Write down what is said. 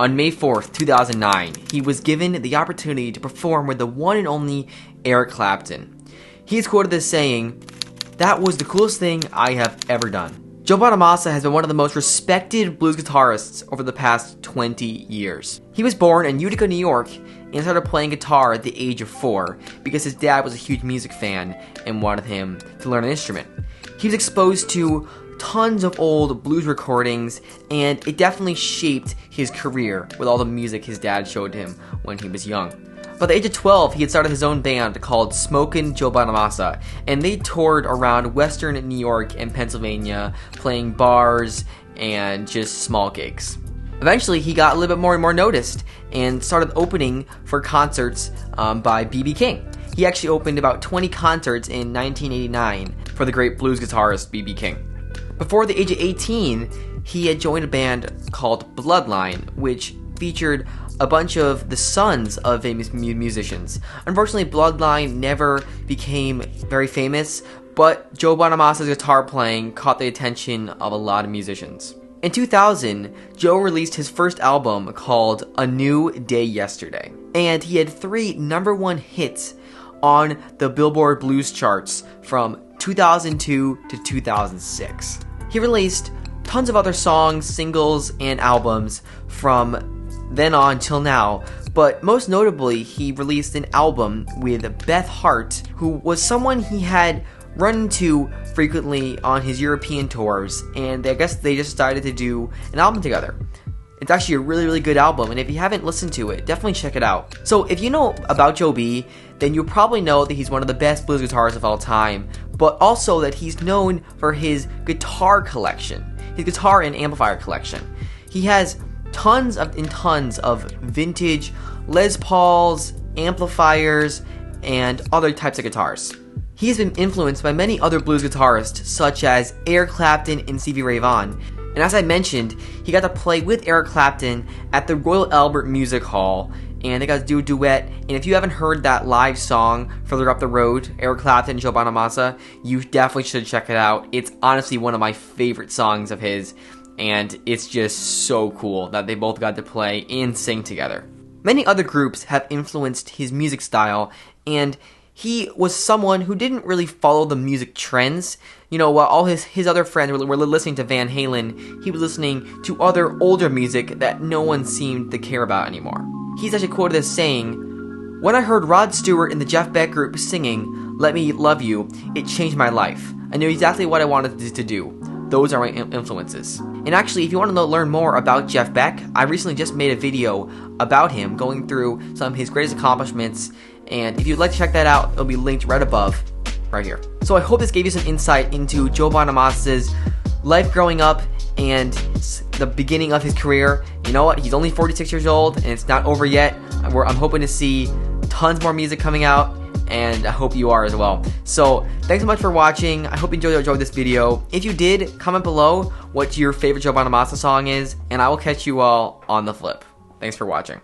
On May 4th, 2009, he was given the opportunity to perform with the one and only Eric Clapton. He is quoted as saying, "That was the coolest thing I have ever done." Joe Bonamassa has been one of the most respected blues guitarists over the past 20 years. He was born in Utica, New York, and started playing guitar at the age of 4 because his dad was a huge music fan and wanted him to learn an instrument. He was exposed to tons of old blues recordings, and it definitely shaped his career with all the music his dad showed him when he was young. By the age of 12, he had started his own band called Smokin' Joe Bonamassa, and they toured around western New York and Pennsylvania, playing bars and just small gigs. Eventually, he got a little bit more and more noticed and started opening for concerts by B.B. King. He actually opened about 20 concerts in 1989 for the great blues guitarist B.B. King. Before the age of 18, he had joined a band called Bloodline, which featured a bunch of the sons of famous musicians. Unfortunately, Bloodline never became very famous, but Joe Bonamassa's guitar playing caught the attention of a lot of musicians. In 2000, Joe released his first album called A New Day Yesterday, and he had 3 #1 hits on the Billboard Blues charts from 2002 to 2006. He released tons of other songs, singles, and albums from then on till now, but most notably, he released an album with Beth Hart, who was someone he had run into frequently on his European tours, and I guess they just decided to do an album together. It's actually a really, really good album, and if you haven't listened to it, definitely check it out. So if you know about Joe B, then you probably know that he's one of the best blues guitarists of all time, but also that he's known for his guitar collection, his guitar and amplifier collection. He has tons of vintage Les Pauls, amplifiers, and other types of guitars. He has been influenced by many other blues guitarists, such as Eric Clapton and Stevie Ray Vaughan. And as I mentioned, he got to play with Eric Clapton at the Royal Albert Music Hall, and they got to do a duet. And if you haven't heard that live song, Further Up the Road, Eric Clapton and Joe Bonamassa, you definitely should check it out. It's honestly one of my favorite songs of his, and it's just so cool that they both got to play and sing together. Many other groups have influenced his music style, and he was someone who didn't really follow the music trends. You know, while all his other friends were listening to Van Halen, he was listening to other older music that no one seemed to care about anymore. He's actually quoted as saying, "When I heard Rod Stewart and the Jeff Beck group singing 'Let Me Love You,' it changed my life. I knew exactly what I wanted to do. Those are my influences." And actually, if you want to learn more about Jeff Beck, I recently just made a video about him, going through some of his greatest accomplishments, and if you'd like to check that out, it'll be linked right above, right here. So I hope this gave you some insight into Joe Bonamassa's life growing up and the beginning of his career. You know what? He's only 46 years old, and it's not over yet. I'm hoping to see tons more music coming out, and I hope you are as well. So thanks so much for watching. I hope you enjoyed this video. If you did, comment below what your favorite Joe Bonamassa song is, and I will catch you all on the flip. Thanks for watching.